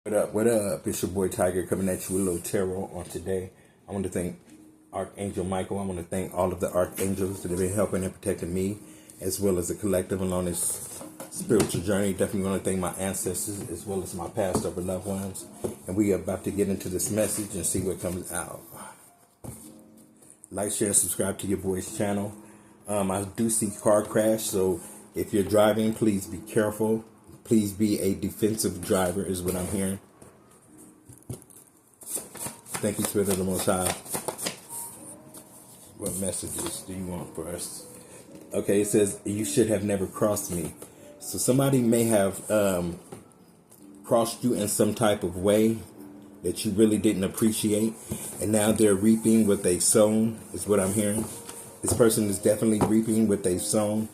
What up? What up? It's your boy Tiger coming at you with a little tarot on today. I want to thank Archangel Michael. I want to thank all of the archangels that have been helping and protecting me, as well as the collective along this spiritual journey. Definitely want to thank my ancestors as well as my past over loved ones. And we are about to get into this message and see what comes out. Like, share, and subscribe to your boy's channel. I do see car crash, so if you're driving, please be careful. Please be a defensive driver is what I'm hearing. Thank you, Spirit of the Most High. What messages do you want for us? Okay, it says, you should have never crossed me. So somebody may have crossed you in some type of way that you really didn't appreciate. And now they're reaping what they've sown, is what I'm hearing. This person is definitely reaping what they've sown.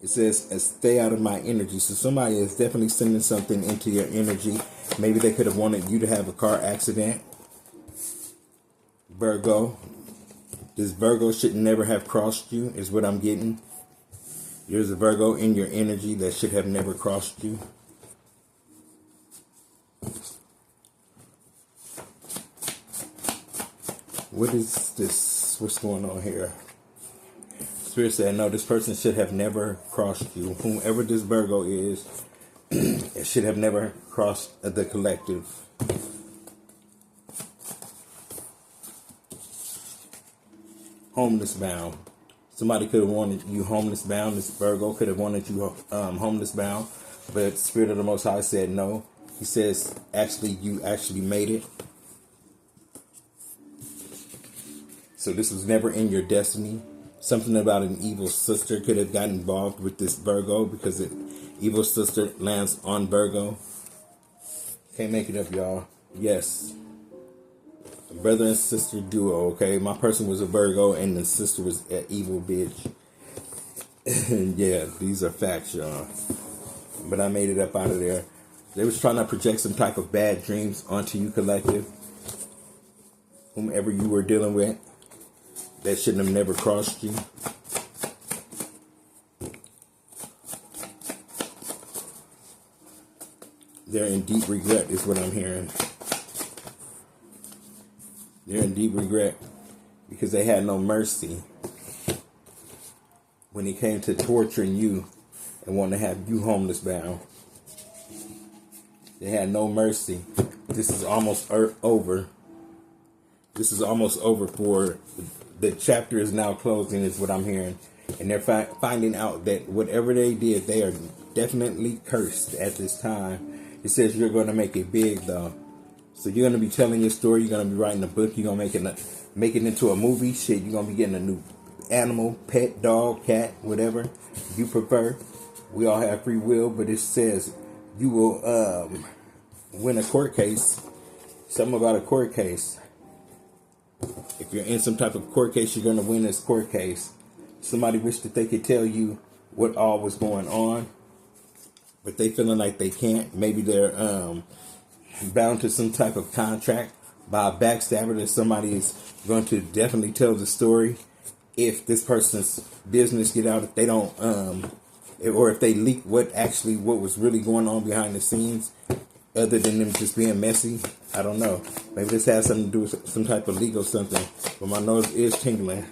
It says, stay out of my energy. So somebody is definitely sending something into your energy. Maybe they could have wanted you to have a car accident. Virgo. This Virgo should never have crossed you, is what I'm getting. There's a Virgo in your energy that should have never crossed you. What is this? What's going on here? Spirit said, no, this person should have never crossed you. Whomever this Virgo is, it should have never crossed the collective. Homeless bound. Somebody could have wanted you homeless bound. This Virgo could have wanted you homeless bound. But Spirit of the Most High said no. He says, actually, you actually made it. So this was never in your destiny. Something about an evil sister could have gotten involved with this Virgo because an evil sister lands on Virgo. Can't make it up, y'all. Yes. Brother and sister duo, okay? My person was a Virgo and the sister was an evil bitch. Yeah, these are facts, y'all. But I made it up out of there. They was trying to project some type of bad dreams onto you, collective. Whomever you were dealing with. That shouldn't have never crossed you. They're in deep regret is what I'm hearing. They're in deep regret because they had no mercy when it came to torturing you and wanting to have you homeless bound. They had no mercy. This is almost over. This is almost over for the chapter is now closing is what I'm hearing. And they're finding out that whatever they did, they are definitely cursed at this time. It says you're going to make it big, though. So you're going to be telling your story. You're going to be writing a book. You're going to make it into a movie. Shit, you're going to be getting a new animal, pet, dog, cat, whatever you prefer. We all have free will, but it says you will win a court case. Something about a court case. If you're in some type of court case, you're going to win this court case. Somebody wished that they could tell you what all was going on, but they feeling like they can't. Maybe they're bound to some type of contract by a backstabber that somebody is going to definitely tell the story. If this person's business get out, if they don't, or if they leak what was really going on behind the scenes, other than them just being messy. I don't know. Maybe this has something to do with some type of legal something. But my nose is tingling.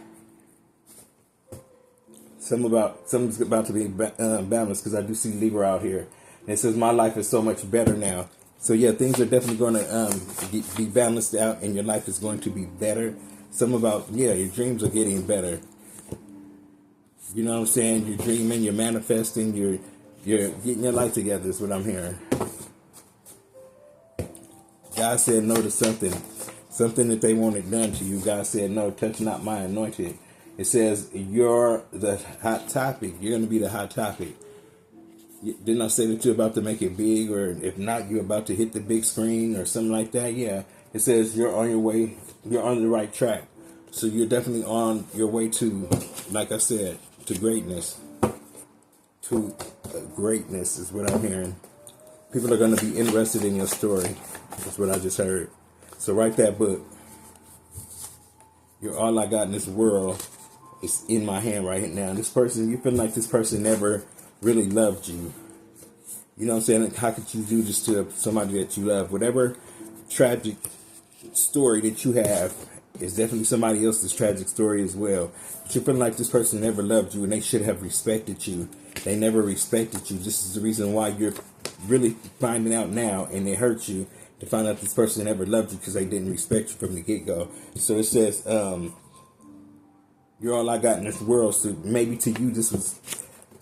Something's about to be balanced because I do see Libra out here. And it says my life is so much better now. So yeah, things are definitely going to be balanced out, and your life is going to be better. Something about your dreams are getting better. You know what I'm saying? You're dreaming, you're manifesting, you're getting your life together. Is what I'm hearing. God said no to something that they wanted done to you. God said no, touch not my anointed. It says you're the hot topic. You're going to be the hot topic. Didn't I say that you're about to make it big, or if not, you're about to hit the big screen or something like that? Yeah. It says you're on your way. You're on the right track. So you're definitely on your way to, like I said, to greatness. To greatness is what I'm hearing. People are going to be interested in your story. That's what I just heard. So write that book. You're all I got in this world. It's in my hand right now. This person, you feel like this person never really loved you. You know what I'm saying? How could you do this to somebody that you love? Whatever tragic story that you have is definitely somebody else's tragic story as well. But you're feeling like this person never loved you and they should have respected you. They never respected you. This is the reason why you're really finding out now, and it hurts you to find out this person never loved you because they didn't respect you from the get-go. So it says, you're all I got in this world. So maybe to you,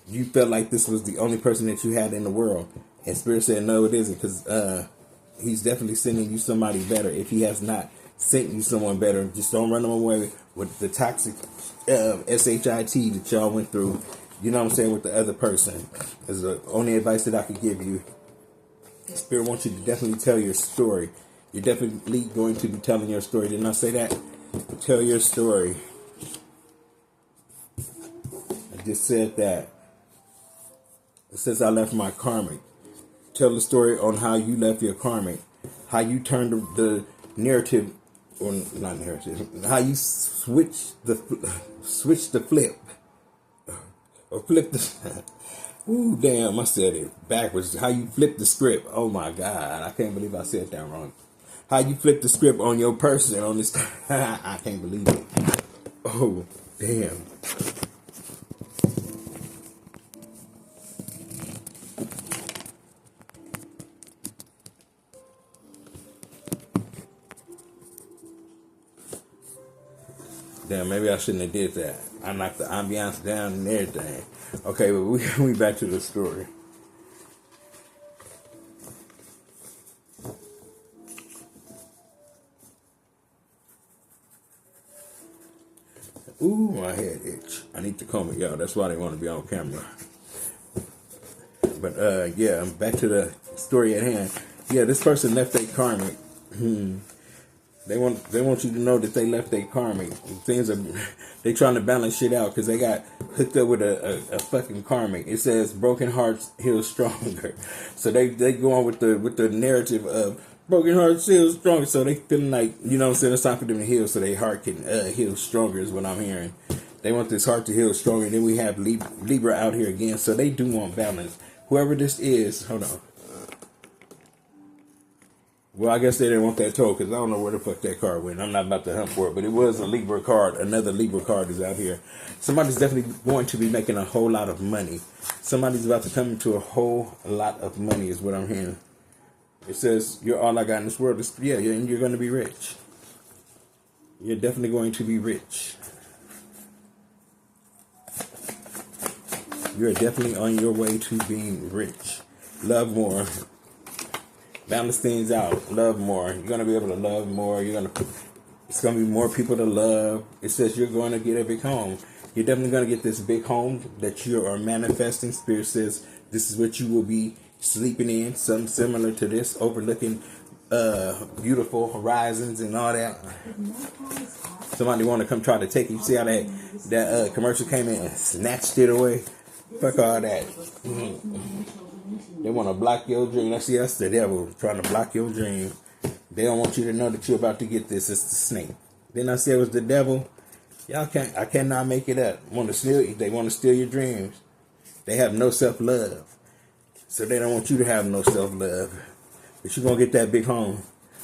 you felt like this was the only person that you had in the world. And Spirit said, no, it isn't, because he's definitely sending you somebody better. If he has not sent you someone better, just don't run them away with the toxic SHIT that y'all went through. You know what I'm saying, with the other person. Is the only advice that I could give you. Spirit wants you to definitely tell your story. You're definitely going to be telling your story. Didn't I say that? Tell your story. I just said that. It says I left my karmic. Tell the story on how you left your karmic. How you turned the narrative, or not narrative. How you switch the flip. Or flip the... Ooh, damn, I said it backwards. How you flip the script. Oh, my God. I can't believe I said that wrong. How you flip the script on your person on this... I can't believe it. Oh, damn. Damn, maybe I shouldn't have did that. I knocked the ambiance down and everything. Okay, but we back to the story. Ooh, my head itch. I need to comb it, y'all. That's why they want to be on camera. But yeah, back to the story at hand. Yeah, this person left their karmic. They want you to know that they left their karmic. They trying to balance shit out because they got hooked up with a fucking karmic. It says broken hearts heal stronger. So they go on with the narrative of broken hearts heal stronger. So they feeling like, you know what I'm saying, it's time for them to heal so their heart can heal stronger is what I'm hearing. They want this heart to heal stronger. And then we have Libra out here again. So they do want balance. Whoever this is, hold on. Well, I guess they didn't want that told because I don't know where the fuck that card went. I'm not about to hunt for it, but it was a Libra card. Another Libra card is out here. Somebody's definitely going to be making a whole lot of money. Somebody's about to come into a whole lot of money is what I'm hearing. It says, you're all I got in this world. Yeah, and you're going to be rich. You're definitely going to be rich. You're definitely on your way to being rich. Love more. Balance things out. Love more. You're going to be able to love more. It's going to be more people to love. It says you're going to get a big home. You're definitely going to get this big home that you are manifesting. Spirit says this is what you will be sleeping in. Something similar to this, overlooking beautiful horizons and all that. Somebody want to come try to take it. You see how that commercial came in and snatched it away? Fuck all that. They want to block your dream. That's the devil trying to block your dream. They don't want you to know that you're about to get this. It's the snake. Then I said it was the devil. I cannot make it up. They want to steal your dreams. They have no self-love. So they don't want you to have no self-love. But you're going to get that big home.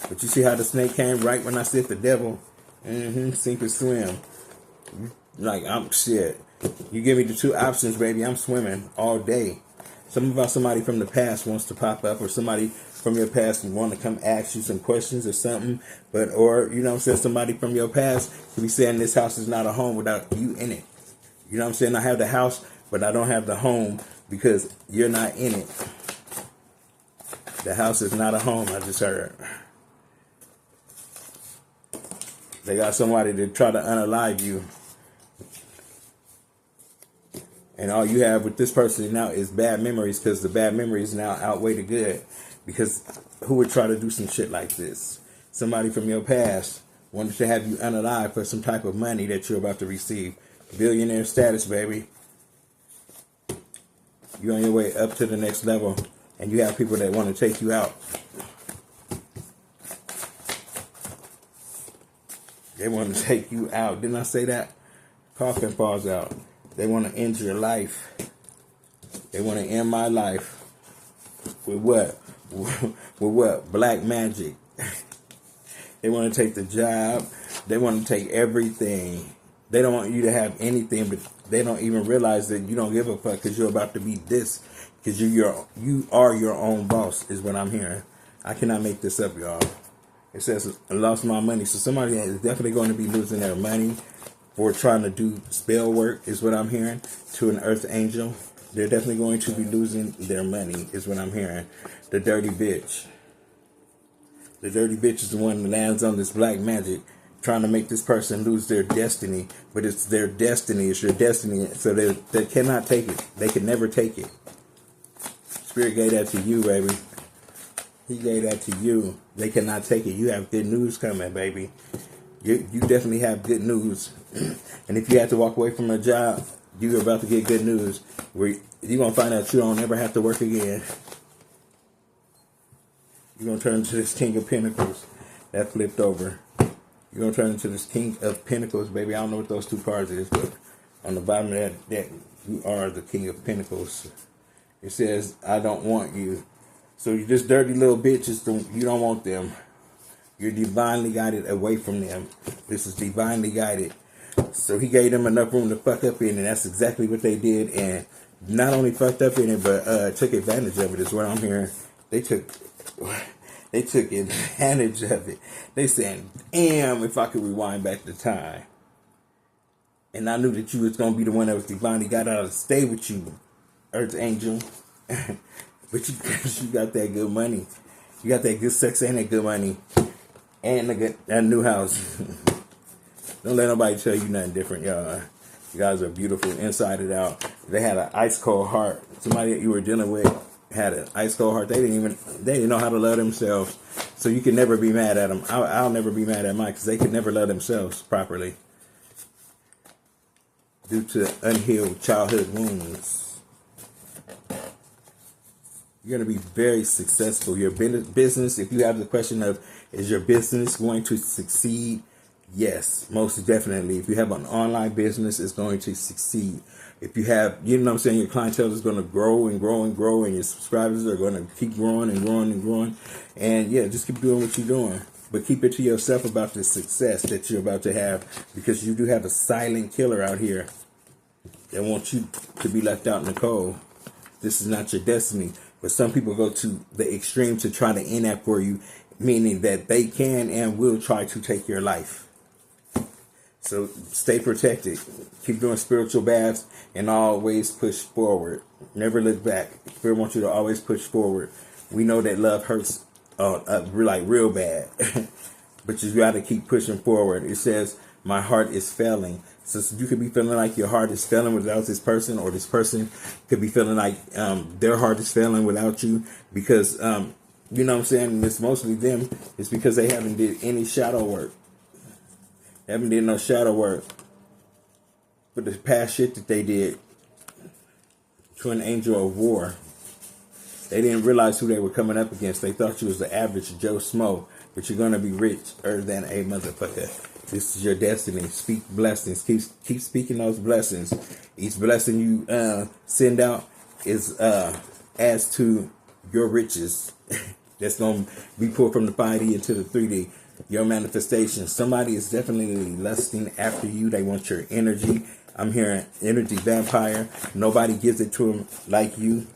But you see how the snake came right when I said the devil? Sink or swim. Like, I'm shit. You give me the two options, baby. I'm swimming all day. Somebody from the past wants to pop up, or somebody from your past want to come ask you some questions or something. Or, you know what I'm saying, somebody from your past could be saying this house is not a home without you in it. You know what I'm saying? I have the house, but I don't have the home because you're not in it. The house is not a home, I just heard. They got somebody to try to unalive you. And all you have with this person now is bad memories, because the bad memories now outweigh the good. Because who would try to do some shit like this? Somebody from your past wanted to have you unalive for some type of money that you're about to receive. Billionaire status, baby. You're on your way up to the next level. And you have people that want to take you out. They want to take you out. Didn't I say that? Coffin falls out. They want to end your life. They want to end my life. With what? With what? Black magic. They want to take the job. They want to take everything. They don't want you to have anything, but they don't even realize that you don't give a fuck because you're about to be this. Because you are your own boss, is what I'm hearing. I cannot make this up, y'all. It says, I lost my money. So somebody is definitely going to be losing their money for trying to do spell work, is what I'm hearing, to an earth angel. They're definitely going to be losing their money, is what I'm hearing. The dirty bitch. The dirty bitch is the one that lands on this black magic, trying to make this person lose their destiny. But it's their destiny. It's your destiny. So they cannot take it. They can never take it. Spirit gave that to you, baby. He gave that to you. They cannot take it. You have good news coming, baby. You definitely have good news. And if you have to walk away from a job, you're about to get good news. Where you're going to find out you don't ever have to work again. You're going to turn into this King of Pentacles. That flipped over. You're going to turn into this King of Pentacles, baby. I don't know what those two cards is, but on the bottom of that deck, you are the King of Pentacles. It says, I don't want you. So you just dirty little bitches, you don't want them. You're divinely guided away from them. This is divinely guided. So he gave them enough room to fuck up in, and that's exactly what they did. And not only fucked up in it, but took advantage of it, is what I'm hearing. They took advantage of it. They saying, damn, if I could rewind back the time. And I knew that you was going to be the one that was divinely guided out to stay with you, Earth Angel. But you got that good money. You got that good sex and that good money. And that new house. Don't let nobody tell you nothing different, y'all. You guys are beautiful inside and out. They had an ice cold heart. Somebody that you were dealing with had an ice cold heart. They didn't know how to love themselves. So you can never be mad at them. I'll never be mad at mine because they could never love themselves properly due to unhealed childhood wounds. You're going to be very successful. Your business, if you have the question of, is your business going to succeed? Yes, most definitely. If you have an online business, it's going to succeed. If you have, you know what I'm saying, your clientele is going to grow and grow and grow, and your subscribers are going to keep growing and growing and growing. And yeah, just keep doing what you're doing. But keep it to yourself about the success that you're about to have, because you do have a silent killer out here that wants you to be left out in the cold. This is not your destiny. But some people go to the extreme to try to end that for you, meaning that they can and will try to take your life. So stay protected. Keep doing spiritual baths and always push forward. Never look back. Spirit wants you to always push forward. We know that love hurts like real bad. But you got to keep pushing forward. It says, my heart is failing. So you could be feeling like your heart is failing without this person, or this person could be feeling like their heart is failing without you, because, you know what I'm saying, and it's mostly them. It's because they haven't did any shadow work. They haven't did no shadow work. But the past shit that they did to an angel of war, they didn't realize who they were coming up against. They thought you was the average Joe Smo, but you're going to be richer than a motherfucker. This is your destiny. Speak blessings. Keep speaking those blessings. Each blessing you send out is adds to your riches. That's going to be pulled from the 5D into the 3D. Your manifestation. Somebody is definitely lusting after you. They want your energy. I'm hearing energy vampire. Nobody gives it to them like you.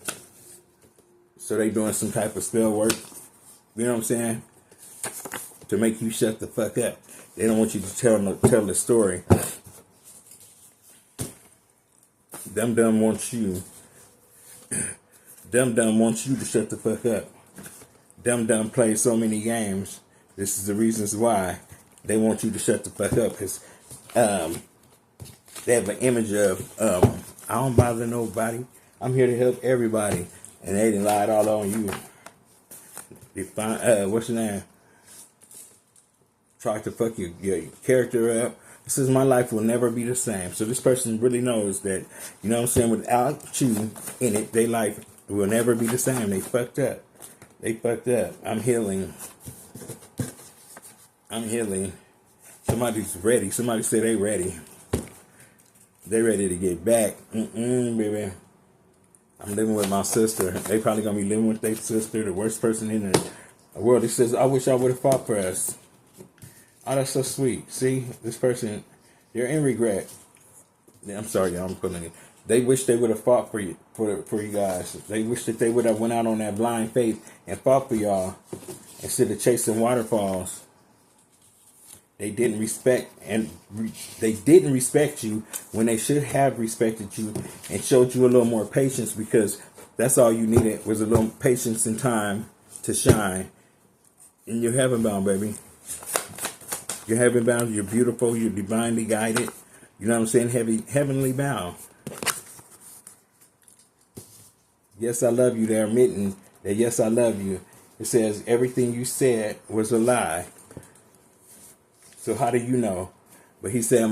So they doing some type of spell work. You know what I'm saying? To make you shut the fuck up. They don't want you to tell the story. Dum wants you. Dum wants you to shut the fuck up. Dum plays so many games. This is the reasons why they want you to shut the fuck up. Because they have an image of, I don't bother nobody. I'm here to help everybody. And they done lied all on you. What's your name? Try to fuck your character up. It says my life will never be the same. So this person really knows that, you know what I'm saying, without you in it, their life will never be the same. They fucked up. They fucked up. I'm healing. I'm healing. Somebody's ready. Somebody said they ready. They ready to get back. Baby. I'm living with my sister. They probably gonna be living with their sister, the worst person in the world. He says, I wish I would have fought for us. Oh, that's so sweet. See, this person, they're in regret. I'm sorry, y'all. I'm putting it. They wish they would have fought for you, for you guys. They wish that they would have went out on that blind faith and fought for y'all instead of chasing waterfalls. They didn't respect they didn't respect you when they should have respected you and showed you a little more patience, because that's all you needed was a little patience and time to shine. And you're heaven bound, baby. You're heaven bound. You're beautiful. You're divinely guided. You know what I'm saying? Heavenly bound. Yes, I love you. They're admitting that, yes, I love you. It says everything you said was a lie. So how do you know? But he said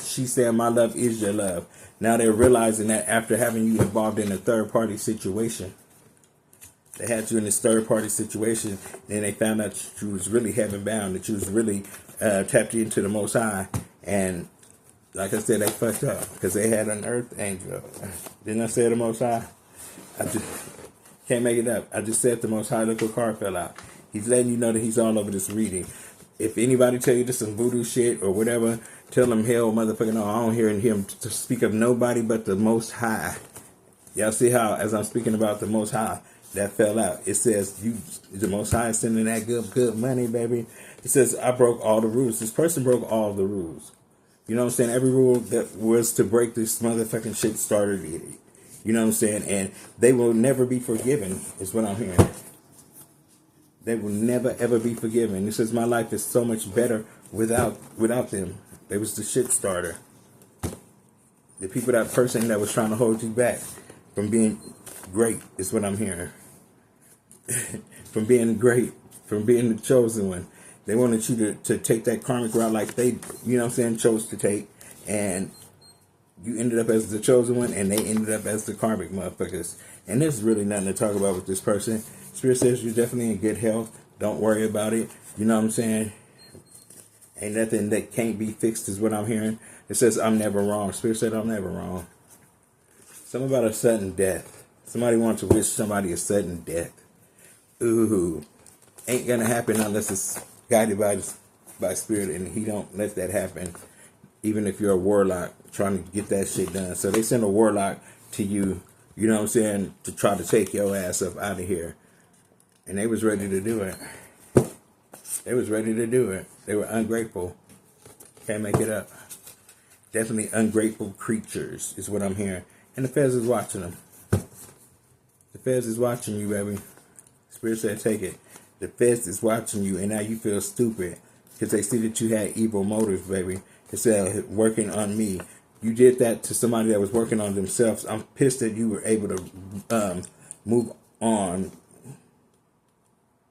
she said my love is your love. Now they're realizing that after having you involved in a third party situation. They had you in this third party situation. Then they found out you was really heaven bound, that you was really tapped into the Most High. And like I said, they fucked up because they had an earth angel. Didn't I say the Most High? I just can't make it up. I just said the Most High. Look what car fell out. He's letting you know that he's all over this reading. If anybody tell you this is some voodoo shit or whatever, tell them hell, motherfucker, no, I don't hear him to speak of nobody but the Most High. Y'all see how, as I'm speaking about the Most High, that fell out. It says, the Most High is sending that good money, baby. It says, I broke all the rules. This person broke all the rules. You know what I'm saying? Every rule that was to break this motherfucking shit started it. You know what I'm saying? And they will never be forgiven, is what I'm hearing. They will never, ever be forgiven. It says, my life is so much better without them. They was the shit starter. The people, that person that was trying to hold you back from being great is what I'm hearing. From being great, from being the chosen one. They wanted you to take that karmic route like they, you know what I'm saying, chose to take. And you ended up as the chosen one, and they ended up as the karmic motherfuckers. And there's really nothing to talk about with this person. Spirit says you're definitely in good health. Don't worry about it. You know what I'm saying? Ain't nothing that can't be fixed is what I'm hearing. It says I'm never wrong. Spirit said I'm never wrong. Something about a sudden death. Somebody wants to wish somebody a sudden death. Ooh. Ain't gonna happen unless it's guided by spirit, and he don't let that happen. Even if you're a warlock trying to get that shit done. So they send a warlock to you, you know what I'm saying, to try to take your ass up out of here. And they was ready to do it. They was ready to do it. They were ungrateful. Can't make it up. Definitely ungrateful creatures is what I'm hearing. And the feds is watching them. The feds is watching you, baby. Spirit said take it. The feds is watching you, and now you feel stupid because they see that you had evil motives, baby. It said working on me. You did that to somebody that was working on themselves. I'm pissed that you were able to move on.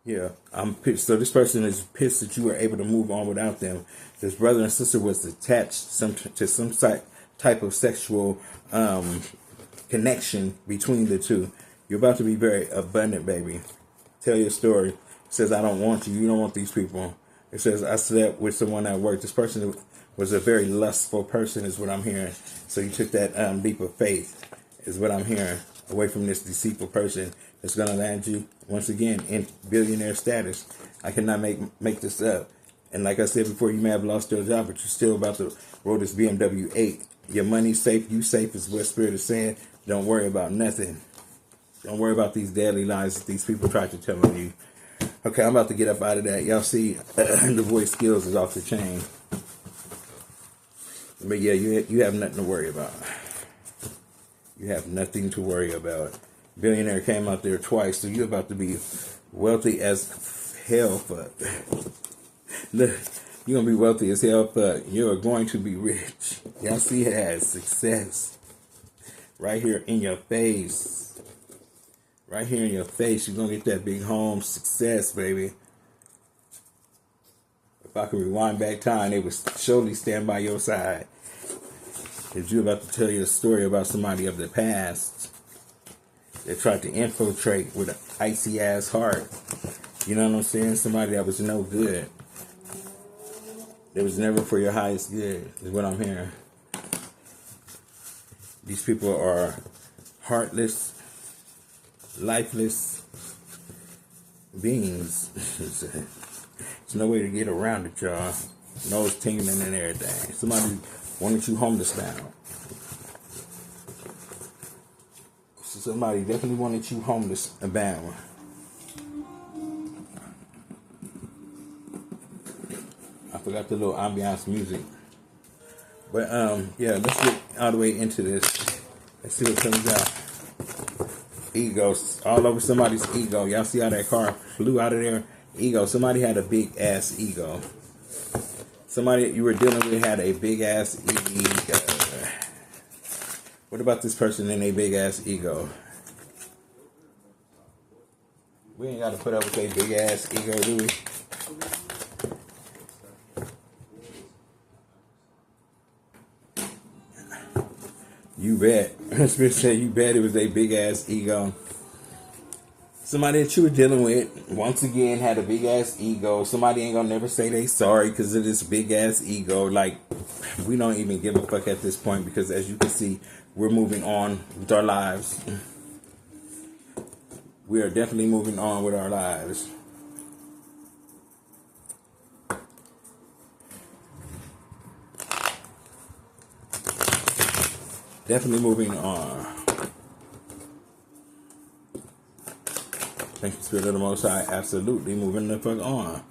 Yeah, I'm pissed. So this person is pissed that you were able to move on without them. This brother and sister was attached to some type of sexual connection between the two. You're about to be very abundant, baby. Tell your story. It says, I don't want you. You don't want these people. It says, I slept with someone at work. This person was a very lustful person is what I'm hearing. So you took that leap of faith is what I'm hearing, away from this deceitful person that's going to land you once again in billionaire status. I cannot make this up. And like I said before, you may have lost your job, but you're still about to roll this BMW 8. Your money's safe. You safe is what Spirit is saying. Don't worry about nothing. Don't worry about these deadly lies that these people try to tell on you. Okay, I'm about to get up out of that. Y'all see, the voice skills is off the chain. But yeah, you have nothing to worry about. You have nothing to worry about. Billionaire came out there twice, so you're about to be wealthy as hell. Fuck. Look, you're going to be wealthy as hell. Fuck. You're going to be rich. Y'all see it as success. Right here in your face. Right here in your face. You're going to get that big home success, baby. If I could rewind back time, they would surely stand by your side. If you're about to tell you a story about somebody of the past that tried to infiltrate with an icy ass heart. You know what I'm saying? Somebody that was no good. It was never for your highest good, is what I'm hearing. These people are heartless. lifeless beings. There's no way to get around it, y'all. Nose tingling and everything. Somebody wanted you homeless now. Somebody definitely wanted you homeless bound. I forgot the little ambiance music. But yeah, let's get all the way into this. Let's see what comes out. Egos all over somebody's ego. Y'all see how that car flew out of there? Ego. Somebody had a big ass ego. Somebody you were dealing with had a big ass ego. What about this person and a big ass ego? We ain't got to put up with a big ass ego, do we? You bet. Spirit said you bet it was a big ass ego. Somebody that you were dealing with, once again, had a big ass ego. Somebody ain't gonna never say they sorry because of this big ass ego. Like, we don't even give a fuck at this point because, as you can see, we're moving on with our lives. We are definitely moving on with our lives. Definitely moving on. Thank you, Spirit of the Most High. Absolutely moving the fuck on.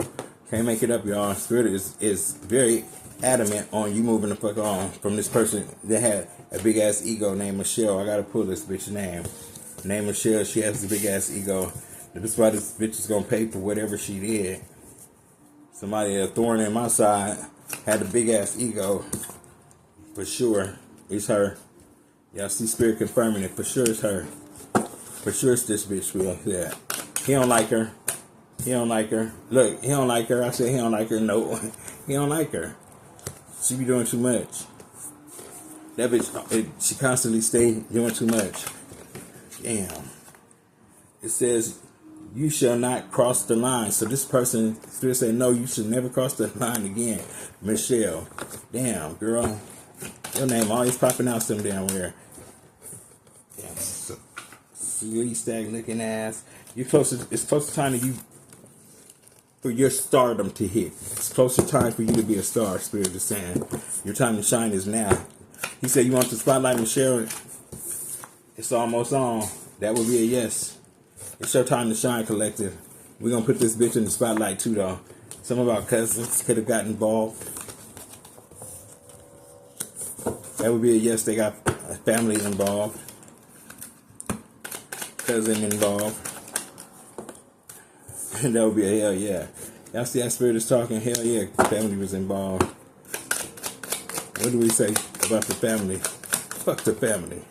Can't make it up, y'all. Spirit is very adamant on you moving the fuck on from this person that had a big ass ego named Michelle. I gotta pull this bitch name. Named Michelle. She has a big ass ego. That's why this bitch is gonna pay for whatever she did. Somebody, a thorn in my side, had a big ass ego. For sure, it's her. Y'all see Spirit confirming it. For sure it's her. For sure it's this bitch. Yeah. He don't like her. He don't like her. Look, he don't like her. I said he don't like her. No, he don't like her. She be doing too much. That bitch, she constantly stay doing too much. Damn. It says, you shall not cross the line. So this person still say, no, you should never cross the line again. Michelle. Damn, girl. Your name always popping out some damn where. Damn, sweet stag looking ass. You're close to, it's close to time to you for your stardom to hit. It's close to time for you to be a star, Spirit is saying. Your time to shine is now. He said you want the spotlight, Michelle. It's almost on. That would be a yes. It's your time to shine, collective. We're going to put this bitch in the spotlight too, though. Some of our cousins could have gotten involved. That would be a yes. They got a family involved. Cousin involved. And that would be a hell yeah. Y'all see that Spirit is talking? Hell yeah, family was involved. What do we say about the family? Fuck the family.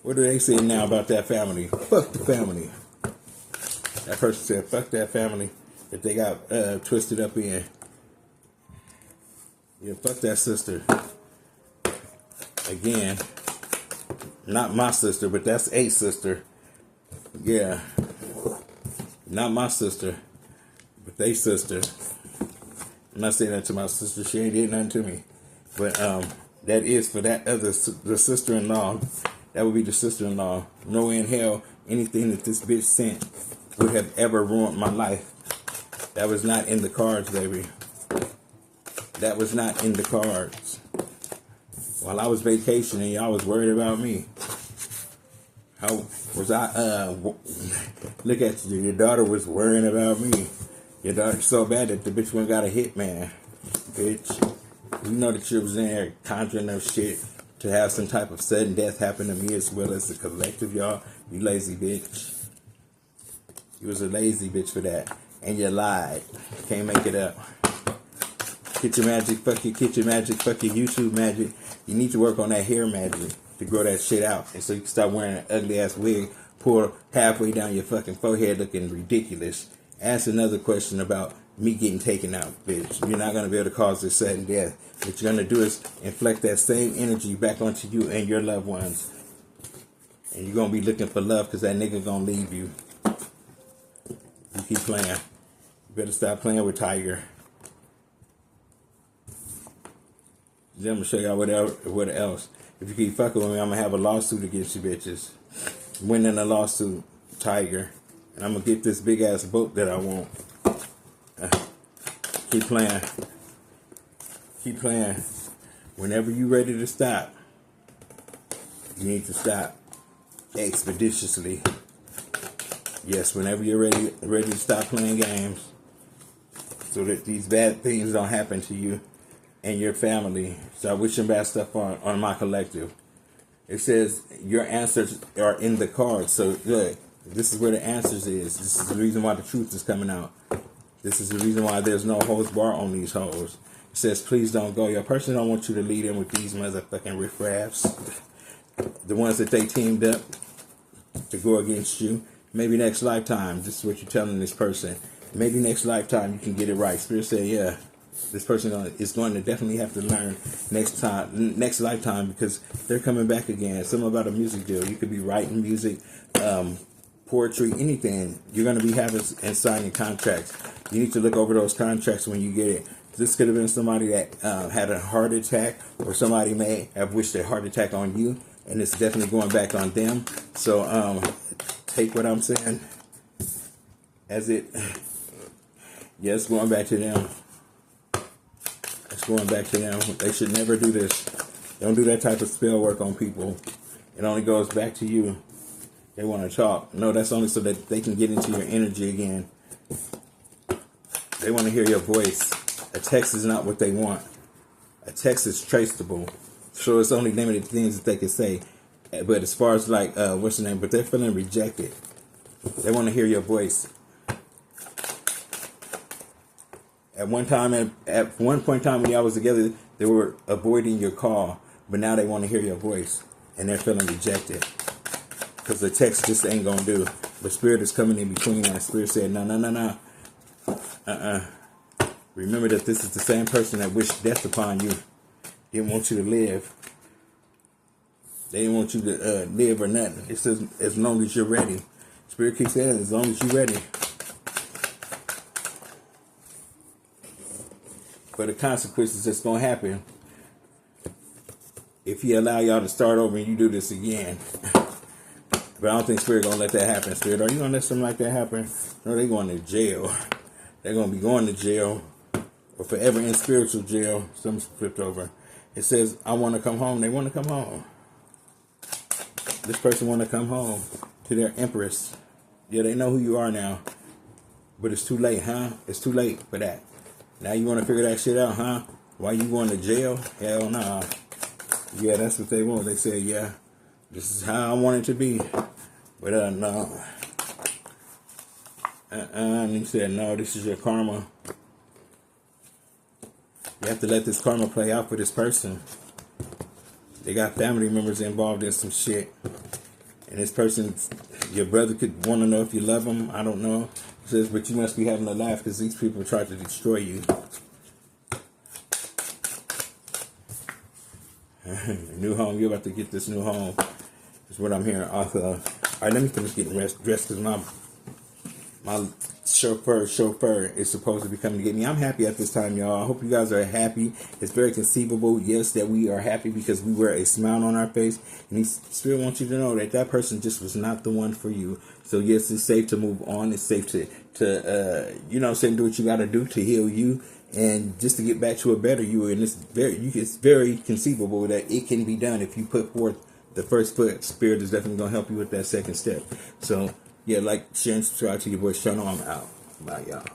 What do they say now about that family? Fuck the family. That person said, fuck that family that they got twisted up in. Yeah, fuck that sister. Again, not my sister, but that's a sister. Yeah. Not my sister, but they sister. I'm not saying that to my sister. She ain't did nothing to me. But that is for that other, the sister-in-law. That would be the sister-in-law. No way in hell anything that this bitch sent would have ever ruined my life. That was not in the cards, baby. That was not in the cards. While I was vacationing, y'all was worried about me. How was I, look at you, your daughter was worrying about me. Your daughter's so bad that the bitch went got a hitman. Bitch, you know that you was in there conjuring up shit to have some type of sudden death happen to me as well as the collective, y'all. You lazy bitch. You was a lazy bitch for that. And you lied. Can't make it up. Kitchen magic, fuck your kitchen magic, fuck your YouTube magic. You need to work on that hair magic to grow that shit out. And so you can stop wearing an ugly ass wig pulled halfway down your fucking forehead looking ridiculous. Ask another question about me getting taken out, bitch. You're not going to be able to cause this sudden death. What you're going to do is inflect that same energy back onto you and your loved ones. And you're going to be looking for love because that nigga going to leave you. You keep playing. You better stop playing with Tiger. Then I'm going to show y'all what else. If you keep fucking with me, I'm going to have a lawsuit against you bitches. Winning a lawsuit. tiger. And I'm going to get this big ass boat that I want. Keep playing. Keep playing. Whenever you're ready to stop, you need to stop expeditiously. Yes, whenever you're ready to stop playing games, so that these bad things don't happen to you and your family. Start wishing bad stuff on my collective. It says your answers are in the cards. So look, this is where the answers is. This is the reason why the truth is coming out. This is the reason why there's no holds bar on these hoes. It says, please don't go. Your person don't want you to lead in with these motherfucking riffraffs. The ones that they teamed up to go against you. Maybe next lifetime. This is what you're telling this person. Maybe next lifetime you can get it right. Spirit said, yeah, this person is going to definitely have to learn next lifetime, because they're coming back again. Something about a music deal. You could be writing music, poetry, anything. You're going to be having and signing contracts. You need to look over those contracts when you get it. This could have been somebody that had a heart attack, or somebody may have wished a heart attack on you, and it's definitely going back on them. So take what I'm saying as it, yeah, it's going back to them. It's going back to them. They should never do this. Don't do that type of spell work on people. It only goes back to you. They want to talk. No, that's only so that they can get into your energy again. They want to hear your voice. A text is not what they want. A text is traceable. So it's only limited things that they can say. But as far as like, what's the name? But they're feeling rejected. They want to hear your voice. At one point in time when y'all was together, they were avoiding your call. But now they want to hear your voice. And they're feeling rejected. Because the text just ain't going to do. But Spirit is coming in between that. Spirit said, no. Remember that this is the same person that wished death upon you. Didn't want you to live. They didn't want you to live or nothing. It says as long as you're ready. Spirit keeps saying as long as you're ready. For the consequences that's going to happen if you allow y'all to start over and you do this again. But I don't think Spirit going to let that happen. Spirit, are you going to let something like that happen? No, they're going to jail. They're going to be going to jail. Or forever in spiritual jail. Something's flipped over. It says, I want to come home. They want to come home. This person want to come home to their empress. Yeah, they know who you are now. But it's too late, huh? It's too late for that. Now you want to figure that shit out, huh? Why you going to jail? Hell nah. Yeah, that's what they want. They say, yeah, this is how I want it to be. But no. And he said, no, this is your karma. You have to let this karma play out for this person. They got family members involved in some shit. And this person, your brother could want to know if you love him. I don't know. It says, but you must be having a laugh because these people tried to destroy you. New home. You're about to get this new home. Is what I'm hearing. Also, all right, let me finish getting dressed because my chauffeur is supposed to be coming to get me. I'm happy at this time, y'all. I hope you guys are happy. It's very conceivable, yes, that we are happy because we wear a smile on our face. And Spirit wants you to know that that person just was not the one for you. So yes, it's safe to move on. It's safe to you know, do what you got to do to heal you and just to get back to a better you. And it's very conceivable that it can be done if you put forth the first foot. Spirit is definitely going to help you with that second step. So yeah, like, share, and subscribe to your boy Sean. I'm out. Bye, y'all.